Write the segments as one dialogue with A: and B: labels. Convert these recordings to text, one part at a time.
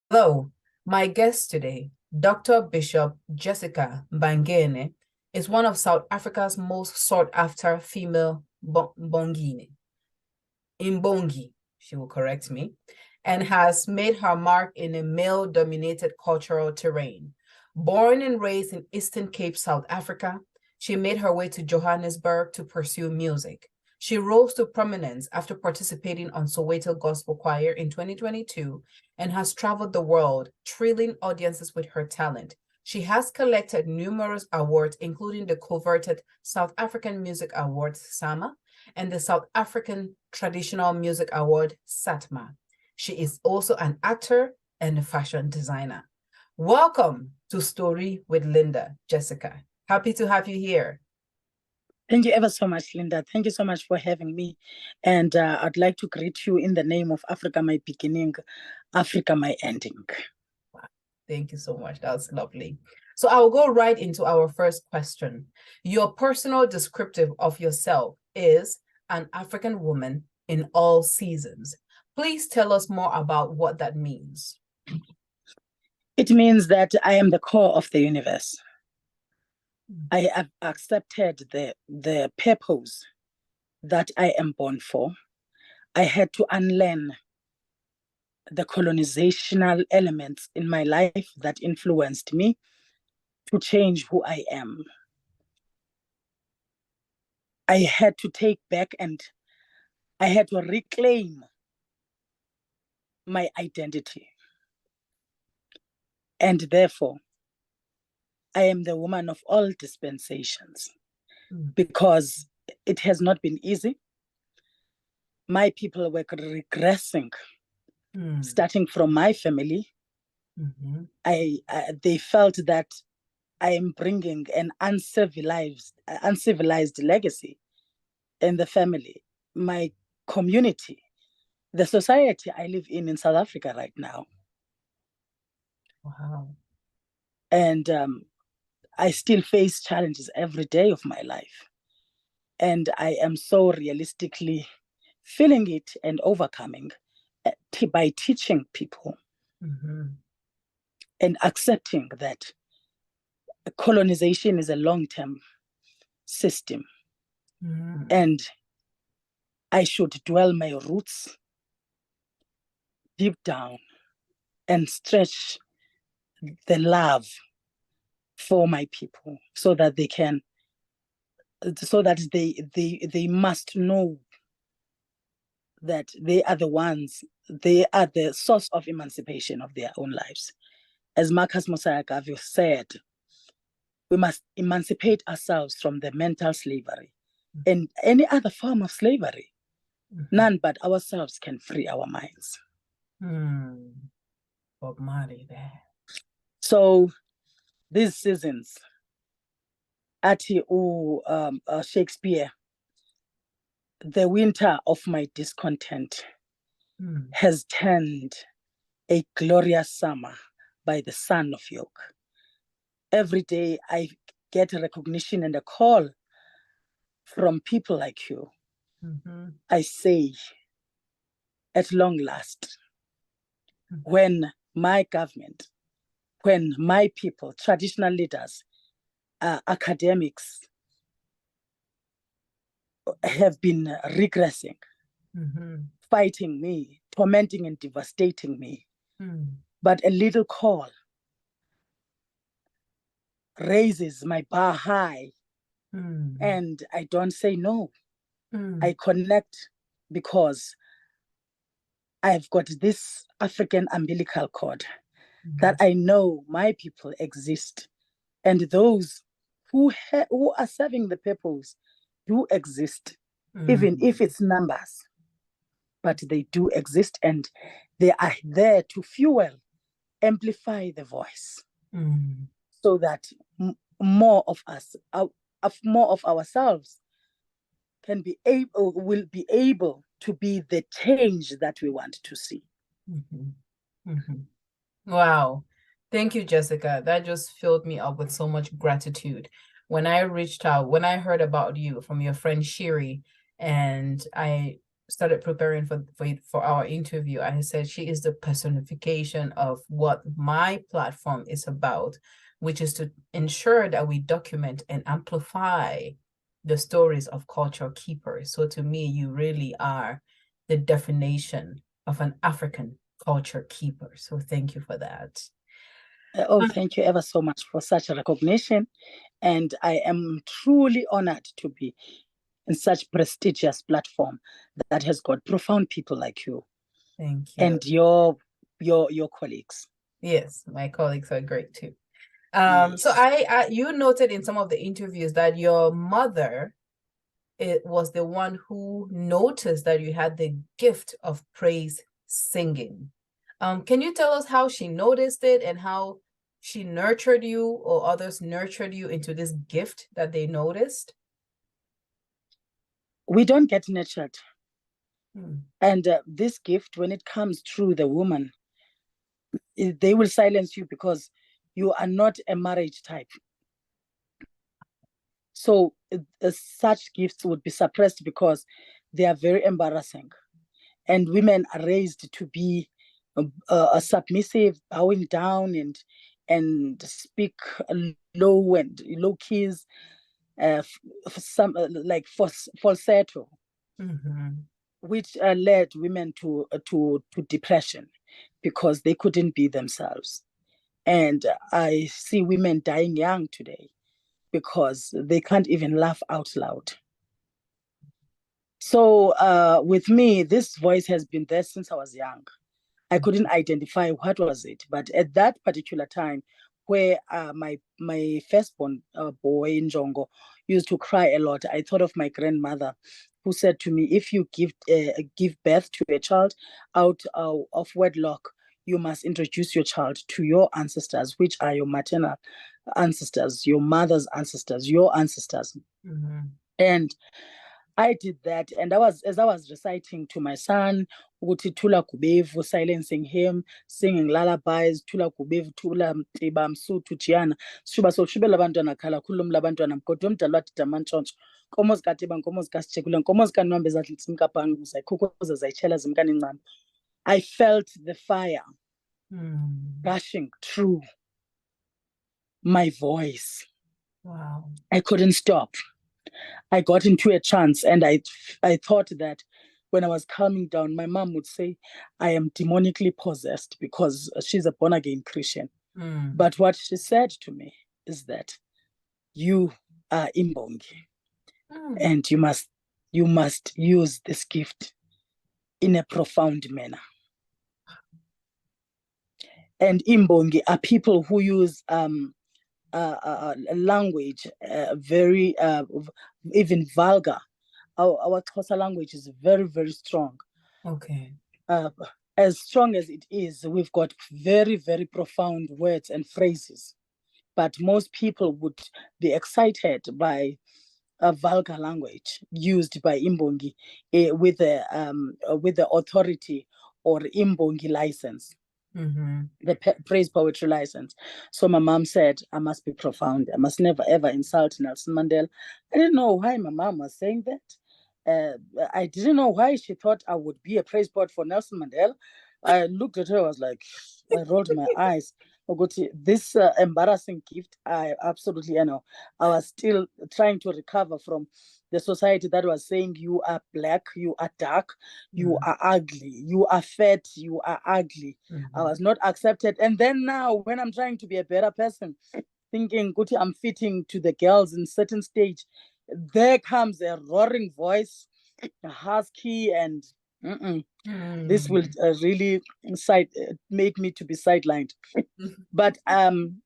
A: Hello, my guest today, Dr. Bishop Jessica Mbangeni, is one of South Africa's most sought-after female Imbongi, she will correct me, and has made her mark in a male-dominated cultural terrain. Born and raised in Eastern Cape, South Africa, she made her way to Johannesburg to pursue music. She rose to prominence after participating on Soweto Gospel Choir in 2022 and has traveled the world, thrilling audiences with her talent. She has collected numerous awards, including the coveted South African Music Awards, SAMA, and the South African Traditional Music Award, Satma. She is also an actor and a fashion designer. Welcome to Storie with Linda, Jessica. Happy to have you here.
B: Thank you ever so much, Linda. Thank you so much for having me. And I'd like to greet you in the name of Africa, my beginning, Africa, my ending.
A: Wow. Thank you so much. That's lovely. So I'll go right into our first question. Your personal descriptive of yourself is an African woman in all seasons. Please tell us more about what that means.
B: It means that I am the core of the universe. I have accepted the purpose that I am born for. I had to unlearn the colonizational elements in my life that influenced me to change who I am. I had to take back and I had to reclaim my identity. And therefore, I am the woman of all dispensations because it has not been easy. My people were regressing, starting from my family. They felt that I am bringing an uncivilized legacy in the family, my community, the society I live in South Africa right now.
A: Wow.
B: And I still face challenges every day of my life. And I am so realistically feeling it and overcoming by teaching people and accepting that colonization is a long-term system. And I should dwell my roots deep down and stretch the love for my people so that they must know that they are the ones, they are the source of emancipation of their own lives. As Marcus Mosiah Garvey said, we must emancipate ourselves from the mental slavery and any other form of slavery. None but ourselves can free our minds.
A: Bob Marley there.
B: So these seasons, Shakespeare, the winter of my discontent has turned a glorious summer by the sun of yoke. Every day I get a recognition and a call from people like you. I say, at long last, when my government, when my people, traditional leaders, academics have been regressing, fighting me, tormenting and devastating me. But a little call raises my bar high and I don't say no. I connect because I've got this African umbilical cord that I know my people exist and those who are serving the purpose do exist, even if it's numbers, but they do exist and they are there to fuel, amplify the voice so that more of us, more of ourselves will be able to be the change that we want to see.
A: Wow. Thank you, Jessica. That just filled me up with so much gratitude. When I reached out, when I heard about you from your friend Shiri, and I started preparing for our interview, I said she is the personification of what my platform is about, which is to ensure that we document and amplify the stories of culture keepers. So to me, you really are the definition of an African culture keeper. So thank you for that.
B: Oh, thank you ever so much for such a recognition. And I am truly honored to be in such prestigious platform that has got profound people like you.
A: Thank you.
B: And your colleagues.
A: Yes, my colleagues are great too.
B: Yes.
A: So you noted in some of the interviews that your mother was the one who noticed that you had the gift of praise singing. Can you tell us how she noticed it and how she nurtured you or others nurtured you into this gift that they noticed?
B: We don't get nurtured. And this gift, when it comes through the woman, they will silence you because you are not a marriage type. So such gifts would be suppressed because they are very embarrassing. And women are raised to be submissive, bowing down and speak low keys, some like falsetto, which led women to depression because they couldn't be themselves. And I see women dying young today because they can't even laugh out loud. So with me, this voice has been there since I was young. I couldn't identify what was it, but at that particular time, where my firstborn boy Njongo used to cry a lot, I thought of my grandmother, who said to me, "If you give birth to a child out of wedlock, you must introduce your child to your ancestors, which are your maternal ancestors, your mother's ancestors, your ancestors." And I did that, and as I was reciting to my son, ukuthi Thula Gubevu, silencing him, singing lullabies, Thula Gubevu, Thula Mtiba, Msuthu, Giana, Shuba so shubela abantwana khala khulumla abantwana mgodwa omdala wathi damantshontsho, nkomo zikatiba, nkomo zikasijekule, nkomo zikaNwambe zathi zimkaphangu, zayikhukhuza zayitshela zimkani ncam. I felt the fire rushing through my voice.
A: Wow.
B: I couldn't stop. I got into a trance, and I thought that when I was calming down, my mom would say, I am demonically possessed because she's a born-again Christian. But what she said to me is that you are Imbongi, and you must use this gift in a profound manner. And Imbongi are people who use language very even vulgar. Our Xhosa language is very, very strong.
A: Okay.
B: As strong as it is, we've got very, very profound words and phrases. But most people would be excited by a vulgar language used by Imbongi with the authority or Imbongi license. The praise poetry license. So my mom said, I must be profound. I must never ever insult Nelson Mandela. I didn't know why my mom was saying that. I didn't know why she thought I would be a praise poet for Nelson Mandela. I looked at her, I was like, I rolled my eyes. This embarrassing gift, I absolutely, I was still trying to recover from the society that was saying you are black, you are dark, you are ugly, you are fat, you are ugly. I was not accepted. And then now, when I'm trying to be a better person, thinking, Guti, I'm fitting to the girls in certain stage, there comes a roaring voice, a husky, and this will really make me to be sidelined. But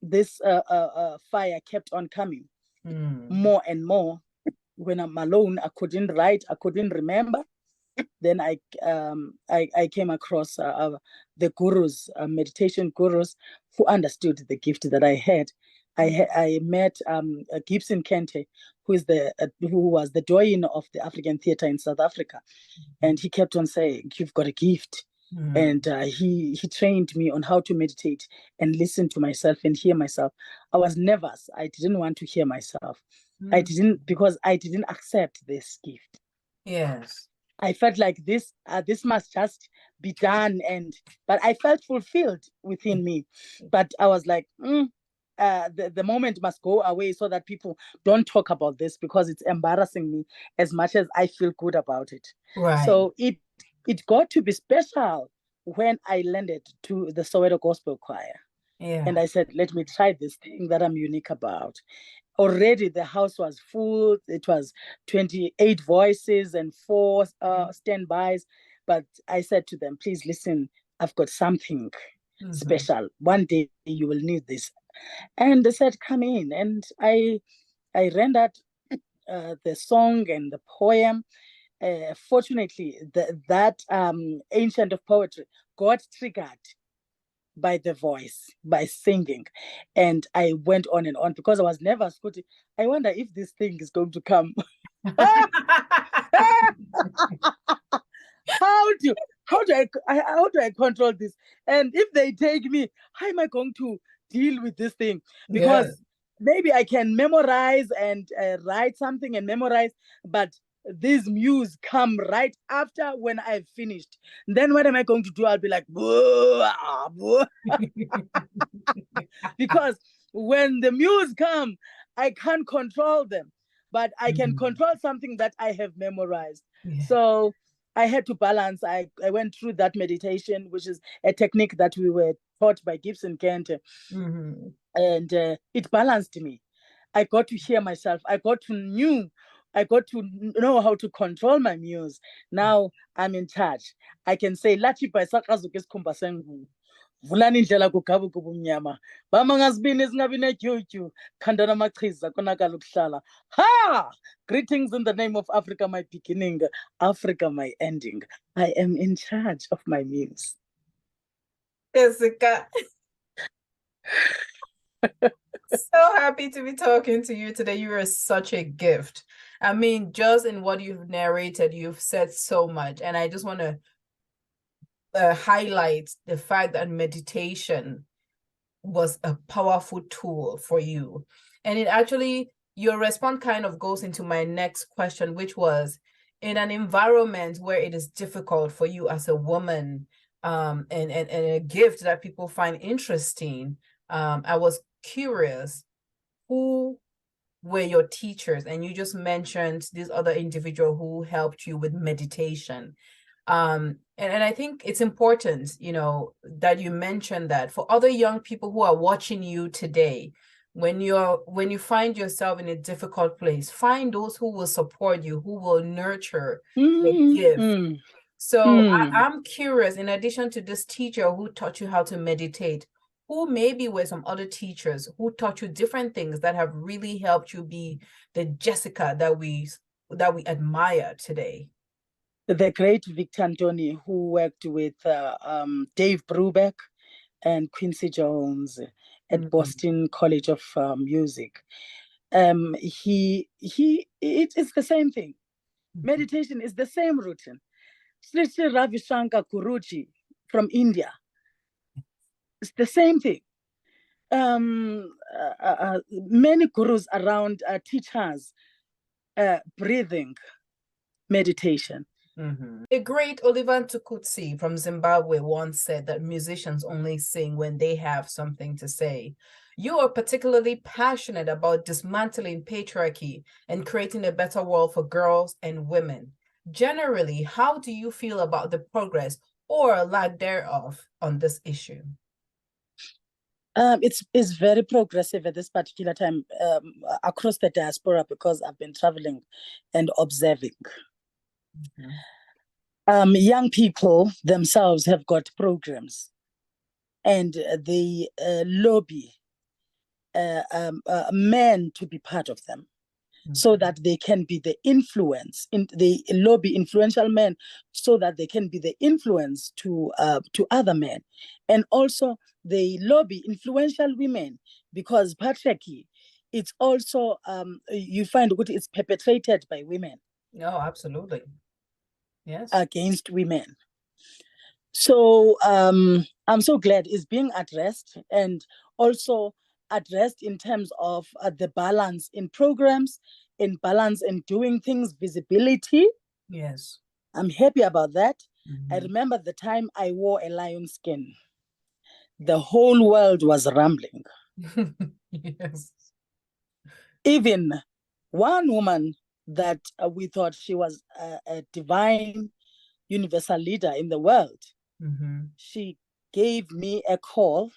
B: this fire kept on coming more and more. When I'm alone, I couldn't write, I couldn't remember. Then I came across the gurus, meditation gurus, who understood the gift that I had. I met Gibson Kente, who was the doyen of the African theatre in South Africa, and he kept on saying, "You've got a gift. And he trained me on how to meditate and listen to myself and hear myself. I was nervous. I didn't want to hear myself. Because I didn't accept this gift.
A: Yes.
B: I felt like this must just be done, but I felt fulfilled within me. But I was like, the moment must go away so that people don't talk about this, because it's embarrassing me as much as I feel good about it.
A: Right.
B: So it got to be special when I landed to the Soweto Gospel Choir.
A: Yeah.
B: And I said, let me try this thing that I'm unique about. Already the house was full. It was 28 voices and 4 standbys. But I said to them, please listen, I've got something special. One day you will need this. And they said, come in. And I rendered the song and the poem. Fortunately, that ancient of poetry got triggered by the voice, by singing. And I went on and on because I was nervous. I wonder if this thing is going to come. How do I control this? And if they take me, how am I going to deal with this thing? Because maybe I can memorize and write something and memorize, but these muse come right after when I've finished. Then what am I going to do? I'll be like, because when the muse come, I can't control them, but I can control something that I have memorized. So I had to balance. I went through that meditation, which is a technique that we were taught by Gibson Kent. And it balanced me. I got to hear myself. I got to know how to control my muse. Now I'm in charge. I can say, Lachi paisakazuke skumba sengu. Vulani indlela kugabuka ubumnyama. Bama ngasibini singabi netyutyu. Khandana machiza konakala ukuhlala. Ha! Greetings in the name of Africa, my beginning. Africa, my ending. I am in charge of my muse.
A: Jessica. So happy to be talking to you today. You are such a gift. I mean, just in what you've narrated, you've said so much. And I just want to highlight the fact that meditation was a powerful tool for you. And it actually, your response kind of goes into my next question, which was, in an environment where it is difficult for you as a woman, and a gift that people find interesting, I was curious, who were your teachers? And you just mentioned this other individual who helped you with meditation. And I think it's important, that you mentioned that for other young people who are watching you today, when you find yourself in a difficult place, find those who will support you, who will nurture the gift. So I'm curious, in addition to this teacher who taught you how to meditate, who maybe were some other teachers who taught you different things that have really helped you be the Jessica that we admire today?
B: The great Victor Antony, who worked with Dave Brubeck and Quincy Jones at Boston College of Music. It's the same thing. Meditation is the same routine. Sri Sri Ravi Shankar Guruji from India. It's the same thing. Many gurus around teach us breathing meditation.
A: A great Oliver Tukutsi from Zimbabwe once said that musicians only sing when they have something to say. You are particularly passionate about dismantling patriarchy and creating a better world for girls and women. Generally, how do you feel about the progress or lack thereof on this issue?
B: It's very progressive at this particular time across the diaspora, because I've been traveling and observing. Young people themselves have got programs, and they lobby men to be part of them, so that they can be the influence. They lobby influential men so that they can be the influence to other men, and also they lobby influential women, because patriarchy, it's also you find it's perpetrated by women.
A: No, absolutely. Yes.
B: Against women. So I'm so glad it's being addressed, and also addressed in terms of the balance in programs, in balance in doing things, visibility.
A: Yes.
B: I'm happy about that. I remember the time I wore a lion skin. The whole world was rambling.
A: Yes.
B: Even one woman that we thought she was a divine universal leader in the world, she gave me a call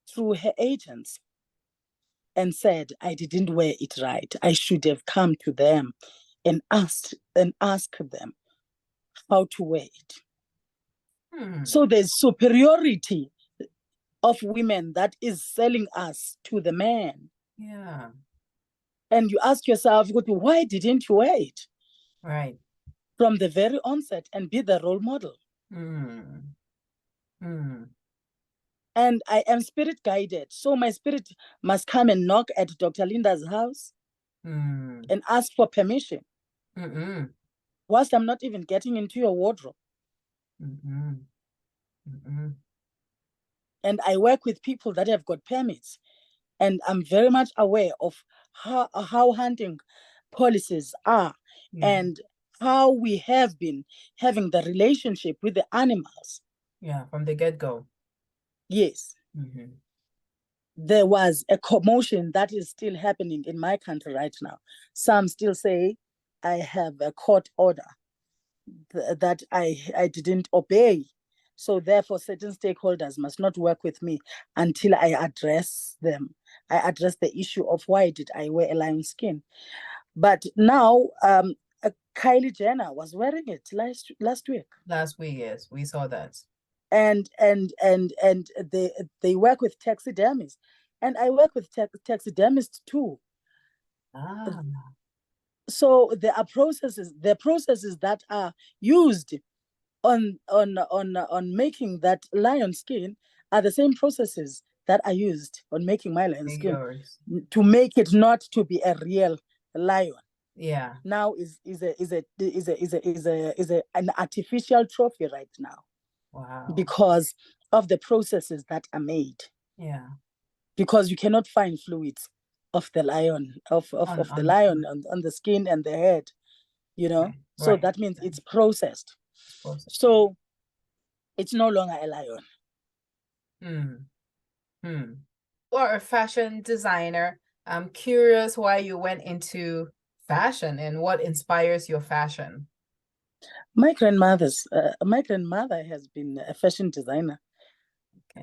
B: through her agents and said I didn't wear it right. I should have come to them and asked them how to wear it. So there's superiority of women that is selling us to the man.
A: Yeah.
B: And you ask yourself, why didn't you wear it?
A: Right.
B: From the very onset and be the role model. And I am spirit guided. So my spirit must come and knock at Dr. Linda's house and ask for permission. Whilst I'm not even getting into your wardrobe. And I work with people that have got permits. And I'm very much aware of how hunting policies are and how we have been having the relationship with the animals.
A: Yeah, from the get-go.
B: Yes. There was a commotion that is still happening in my country right now. Some still say I have a court order that I didn't obey. So therefore, certain stakeholders must not work with me until I address them. I address the issue of why did I wear a lion skin. But now, Kylie Jenner was wearing it last week.
A: Last week, yes, we saw that.
B: And they work with taxidermists, and I work with taxidermists too. So there are processes that are used on making that lion skin are the same processes that are used on making my lion skin to make it not to be a real lion.
A: Yeah.
B: Now is an artificial trophy right now.
A: Wow.
B: Because of the processes that are made.
A: Yeah.
B: Because you cannot find fluids of the lion the lion on the skin and the head,
A: Right.
B: So that means it's processed. So it's no longer a lion.
A: You are a fashion designer. I'm curious why you went into fashion and what inspires your fashion.
B: My grandmother has been a fashion designer,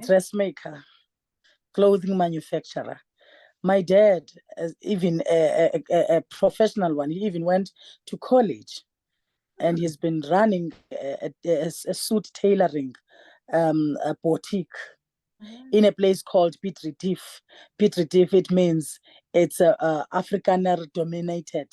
B: dressmaker, clothing manufacturer. My dad, even a professional one, he even went to college, and he's been running a suit tailoring a boutique in a place called Piet Retief. Piet Retief, it means it's Afrikaner dominated.